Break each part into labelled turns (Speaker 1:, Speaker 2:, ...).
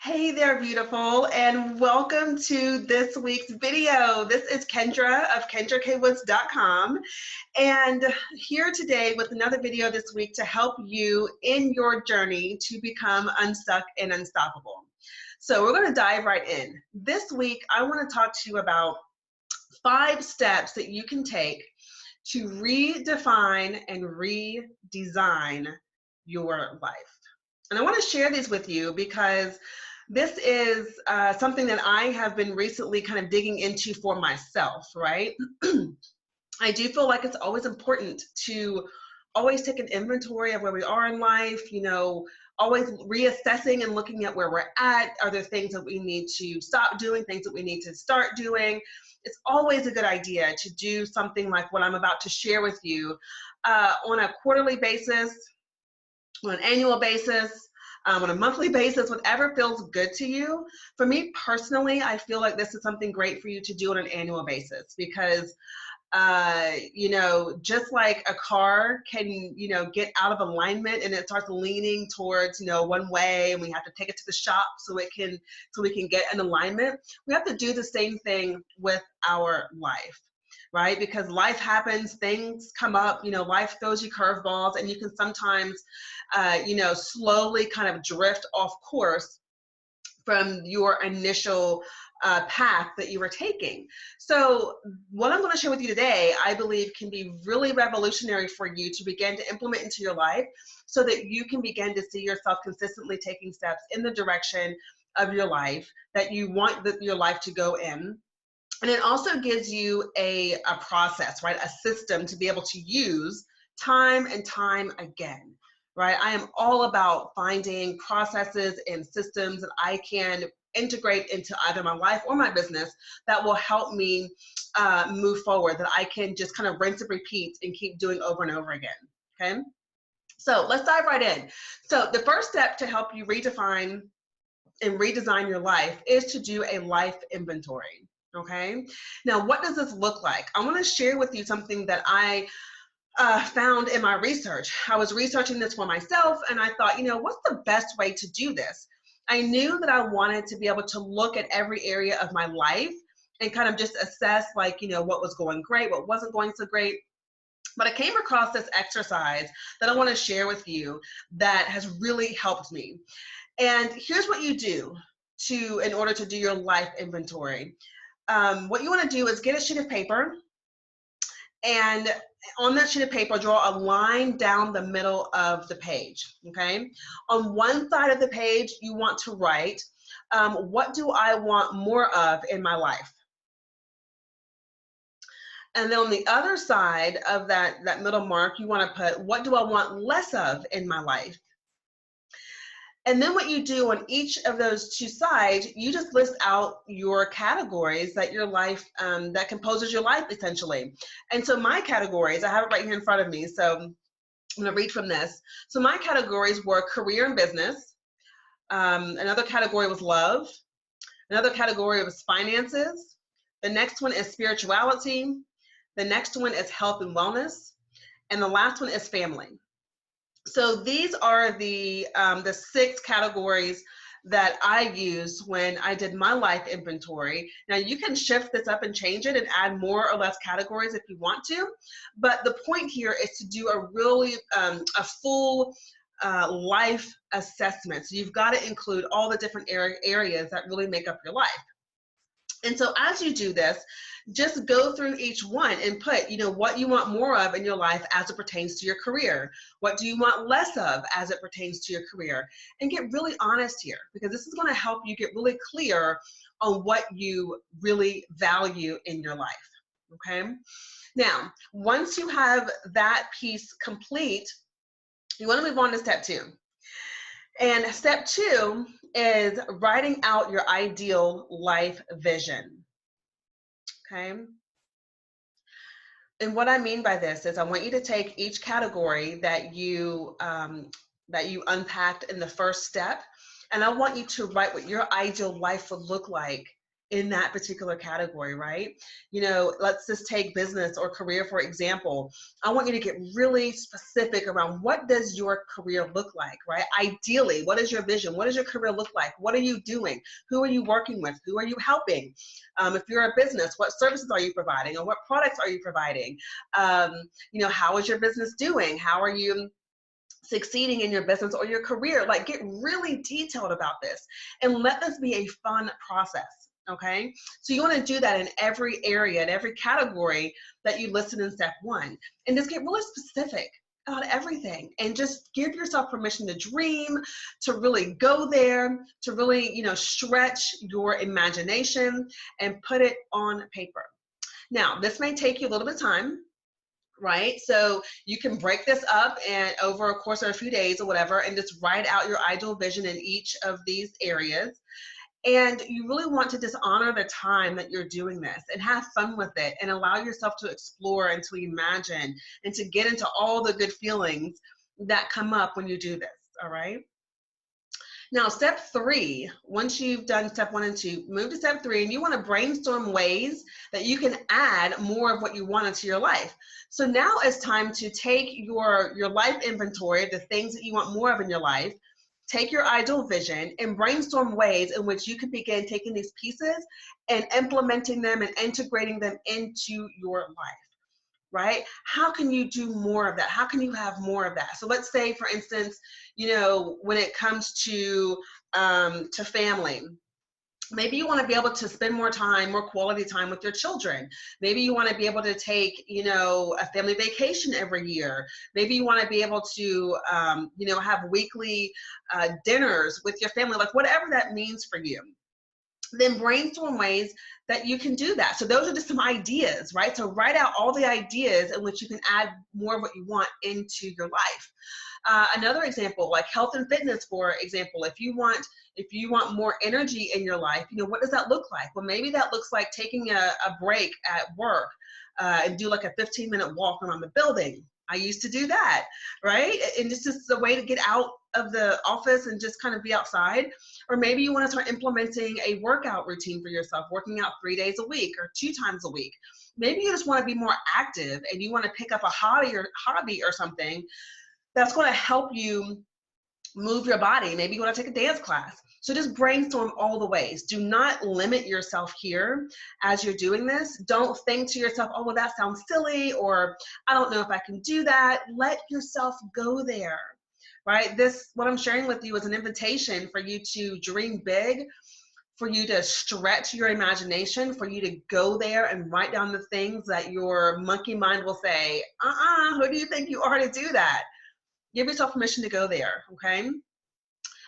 Speaker 1: Hey there, beautiful, and welcome to this week's video. This is Kendra of KendraKWoods.com, and here today with another video this week to help you in your journey to become unstuck and unstoppable. So we're going to dive right in. This week, I want to talk to you about 5 steps that you can take to redefine and redesign your life. And I want to share these with you because this is something that I have been recently kind of digging into for myself, right? I do feel like it's always important to always take an inventory of where we are in life, always reassessing and looking at where we're at. Are there things that we need to stop doing, things that we need to start doing? It's always a good idea to do something like what I'm about to share with you on a quarterly basis, on an annual basis, on a monthly basis, whatever feels good to you. For me personally, I feel like this is something great for you to do on an annual basis because, just like a car can, get out of alignment and it starts leaning towards, one way, and we have to take it to the shop so we can get an alignment. We have to do the same thing with our life. Right? Because life happens, things come up, life throws you curveballs, and you can sometimes, slowly kind of drift off course from your initial path that you were taking. So what I'm going to share with you today, I believe can be really revolutionary for you to begin to implement into your life so that you can begin to see yourself consistently taking steps in the direction of your life that you want your life to go in. And it also gives you a process, right? A system to be able to use time and time again, right? I am all about finding processes and systems that I can integrate into either my life or my business that will help me move forward, that I can just kind of rinse and repeat and keep doing over and over again, okay? So let's dive right in. So the first step to help you redefine and redesign your life is to do a life inventory. Okay, now what does this look like? I want to share with you something that I found in my research. I was researching this for myself, and I thought, what's the best way to do this? I knew that I wanted to be able to look at every area of my life and kind of just assess, what was going great, what wasn't going so great. But I came across this exercise that I want to share with you that has really helped me. And here's what you do in order to do your life inventory. What you want to do is get a sheet of paper, and on that sheet of paper, draw a line down the middle of the page, okay? On one side of the page, you want to write, what do I want more of in my life? And then on the other side of that middle mark, you want to put, what do I want less of in my life? And then what you do on each of those two sides, you just list out your categories that your life, that composes your life essentially. And so my categories, I have it right here in front of me, so I'm gonna read from this. So my categories were career and business. Another category was love. Another category was finances. The next one is spirituality. The next one is health and wellness. And the last one is family. So these are the 6 categories that I used when I did my life inventory. Now you can shift this up and change it and add more or less categories if you want to, but the point here is to do a really a full life assessment. So you've got to include all the different areas that really make up your life. And so as you do this, just go through each one and put, what you want more of in your life as it pertains to your career. What do you want less of as it pertains to your career? And get really honest here, because this is going to help you get really clear on what you really value in your life, okay? Now, once you have that piece complete, you want to move on to step 2. And step 2 is writing out your ideal life vision. Okay. And what I mean by this is I want you to take each category that you unpacked in the first step, and I want you to write what your ideal life would look like in that particular category, right? You know, let's just take business or career, for example. I want you to get really specific around what does your career look like, right? Ideally, what is your vision? What does your career look like? What are you doing? Who are you working with? Who are you helping? If you're a business, what services are you providing, or what products are you providing? You know, how is your business doing? How are you succeeding in your business or your career? Like, get really detailed about this and let this be a fun process. Okay, so you want to do that in every area, in every category that you listed in step one, and just get really specific about everything, and just give yourself permission to dream, to really go there, to really, you know, stretch your imagination and put it on paper. Now, this may take you a little bit of time, right? So you can break this up and over a course of a few days or whatever, and just write out your ideal vision in each of these areas. And you really want to just honor the time that you're doing this and have fun with it and allow yourself to explore and to imagine and to get into all the good feelings that come up when you do this, all right? Now, step three, once you've done step one and two, move to step three, and you want to brainstorm ways that you can add more of what you want into your life. So now it's time to take your life inventory, the things that you want more of in your life, take your ideal vision and brainstorm ways in which you can begin taking these pieces and implementing them and integrating them into your life, right? How can you do more of that? How can you have more of that? So let's say, for instance, you know, when it comes to family, maybe you want to be able to spend more time, more quality time with your children. Maybe you want to be able to take, you know, a family vacation every year. Maybe you want to be able to, you know, have weekly dinners with your family, like whatever that means for you. Then brainstorm ways that you can do that. So those are just some ideas, right? So write out all the ideas in which you can add more of what you want into your life. Another example, like health and fitness, for example, if you want more energy in your life, you know, what does that look like? Well, maybe that looks like taking a break at work and do like a 15-minute walk around the building. I used to do that, right? And it's just a way to get out of the office and just kind of be outside. Or maybe you want to start implementing a workout routine for yourself, working out 3 days a week or 2 times a week. Maybe you just want to be more active and you want to pick up a hobby or something that's going to help you move your body. Maybe you want to take a dance class. So just brainstorm all the ways. Do not limit yourself here as you're doing this. Don't think to yourself, oh, well, that sounds silly, or I don't know if I can do that. Let yourself go there, right? This, what I'm sharing with you, is an invitation for you to dream big, for you to stretch your imagination, for you to go there and write down the things that your monkey mind will say, who do you think you are to do that? Give yourself permission to go there, okay?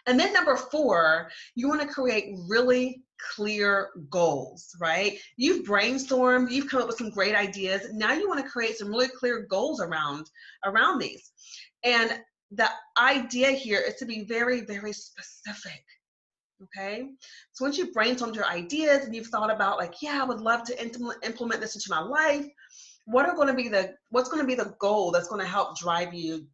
Speaker 1: And then number 4, you want to create really clear goals, right? You've brainstormed, you've come up with some great ideas. Now you want to create some really clear goals around these. And the idea here is to be very, very specific, okay? So once you've brainstormed your ideas and you've thought about, like, yeah, I would love to implement this into my life, what's going to be the goal that's going to help drive you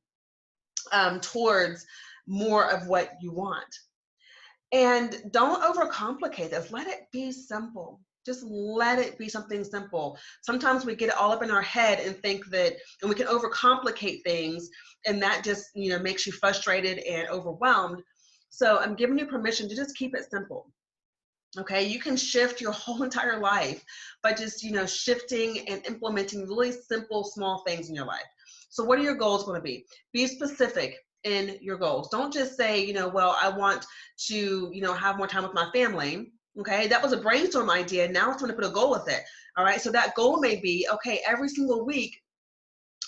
Speaker 1: towards more of what you want? And don't overcomplicate this. Let it be simple. Just let it be something simple. Sometimes we get it all up in our head and think that, and we can overcomplicate things, and that just, you know, makes you frustrated and overwhelmed. So I'm giving you permission to just keep it simple. Okay, you can shift your whole entire life by just, you know, shifting and implementing really simple, small things in your life. So what are your goals going to be? Be specific in your goals. Don't just say, you know, well, I want to, you know, have more time with my family. Okay, that was a brainstorm idea. Now it's time to put a goal with it. All right, so that goal may be, okay, every single week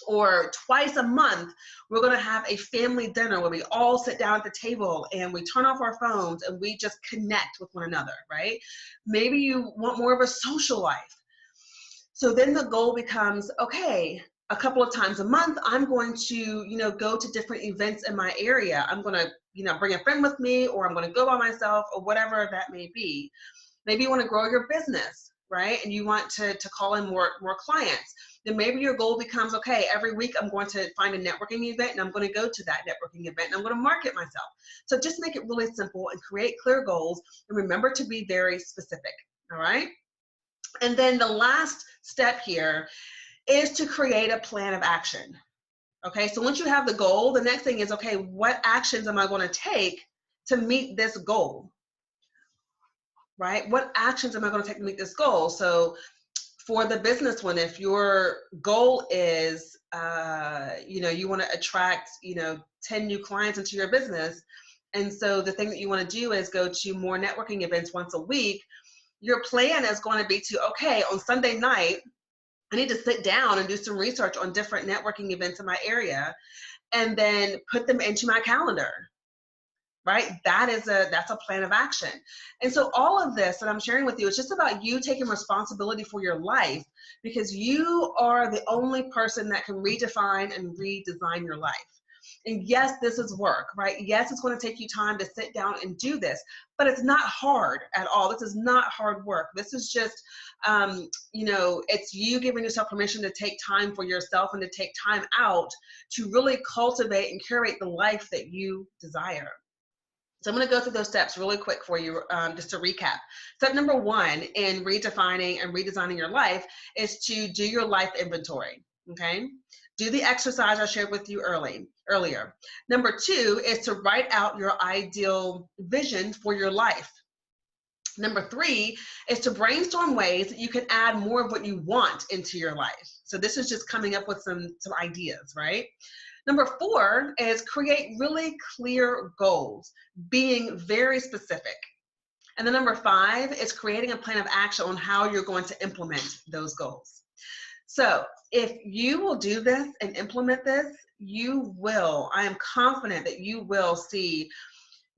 Speaker 1: or twice a month, we're going to have a family dinner where we all sit down at the table and we turn off our phones and we just connect with one another, right? Maybe you want more of a social life. So then the goal becomes, okay, a couple of times a month, I'm going to, you know, go to different events in my area. I'm going to, you know, bring a friend with me, or I'm going to go by myself, or whatever that may be. Maybe you want to grow your business, right? And you want to call in more clients. Then maybe your goal becomes, okay, every week I'm going to find a networking event and I'm going to go to that networking event and I'm going to market myself. So just make it really simple and create clear goals, and remember to be very specific. All right. And then the last step here is to create a plan of action. Okay, so once you have the goal, the next thing is, okay, what actions am I going to take to meet this goal? Right? What actions am I going to take to meet this goal? So for the business one, if your goal is, you want to attract, 10 new clients into your business, and so the thing that you want to do is go to more networking events once a week, your plan is going to be to, okay, on Sunday night, I need to sit down and do some research on different networking events in my area and then put them into my calendar. Right? That's a plan of action. And so all of this that I'm sharing with you is just about you taking responsibility for your life, because you are the only person that can redefine and redesign your life. And yes, this is work, right? Yes, it's going to take you time to sit down and do this, but it's not hard at all. This is not hard work. This is just, it's you giving yourself permission to take time for yourself and to take time out to really cultivate and curate the life that you desire. So I'm going to go through those steps really quick for you, just to recap. Step number one in redefining and redesigning your life is to do your life inventory, okay? Do the exercise I shared with you earlier. Number two is to write out your ideal vision for your life. Number three is to brainstorm ways that you can add more of what you want into your life. So this is just coming up with some ideas, right? Number four is create really clear goals, being very specific. And then number five is creating a plan of action on how you're going to implement those goals. So if you will do this and implement this, I am confident that you will see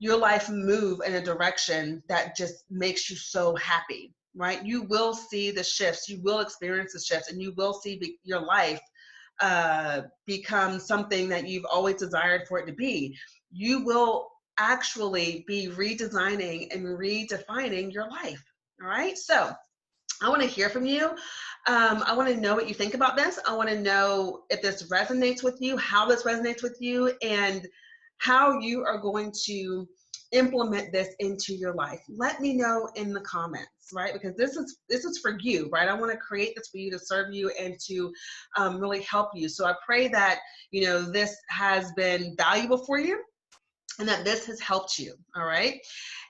Speaker 1: your life move in a direction that just makes you so happy, right? You will see the shifts, you will experience the shifts, and you will see your life become something that you've always desired for it to be. You will actually be redesigning and redefining your life. All right. So I want to hear from you. I want to know what you think about this. I want to know if this resonates with you, how this resonates with you, and how you are going to implement this into your life. Let me know in the comments, right? Because this is for you, right? I want to create this for you, to serve you, and to really help you. So I pray that this has been valuable for you and that this has helped you. All right.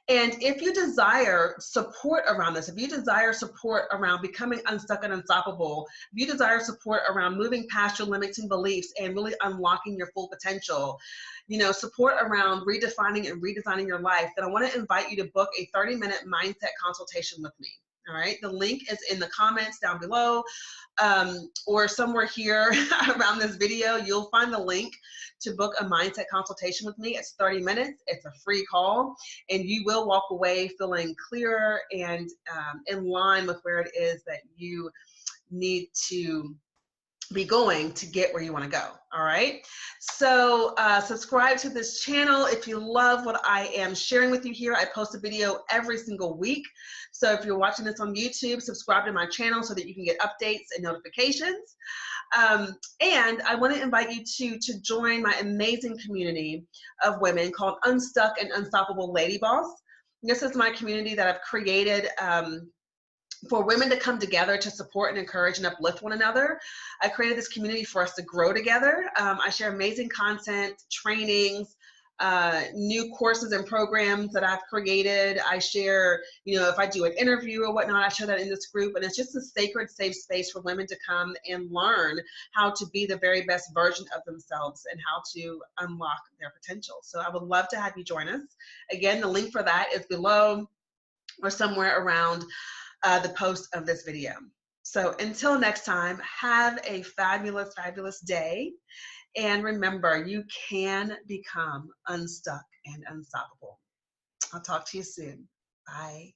Speaker 1: And if you desire support around this, if you desire support around becoming unstuck and unstoppable, if you desire support around moving past your limiting beliefs and really unlocking your full potential, support around redefining and redesigning your life, then I want to invite you to book a 30-minute mindset consultation with me. All right. The link is in the comments down below, or somewhere here around this video. You'll find the link to book a mindset consultation with me. It's 30 minutes. It's a free call, and you will walk away feeling clearer and in line with where it is that you need to be going to get where you want to go. All right. So subscribe to this channel if you love what I am sharing with you here. I post a video every single week. So if you're watching this on YouTube, subscribe to my channel so that you can get updates and notifications. And I want to invite you to join my amazing community of women called Unstuck and Unstoppable Lady Boss. This is my community that I've created for women to come together to support and encourage and uplift one another. I created this community for us to grow together. I share amazing content, trainings, new courses and programs that I've created. I share, if I do an interview or whatnot, I share that in this group. And it's just a sacred, safe space for women to come and learn how to be the very best version of themselves and how to unlock their potential. So I would love to have you join us. Again, the link for that is below or somewhere around the post of this video. So until next time, have a fabulous, fabulous day. And remember, you can become unstuck and unstoppable. I'll talk to you soon. Bye.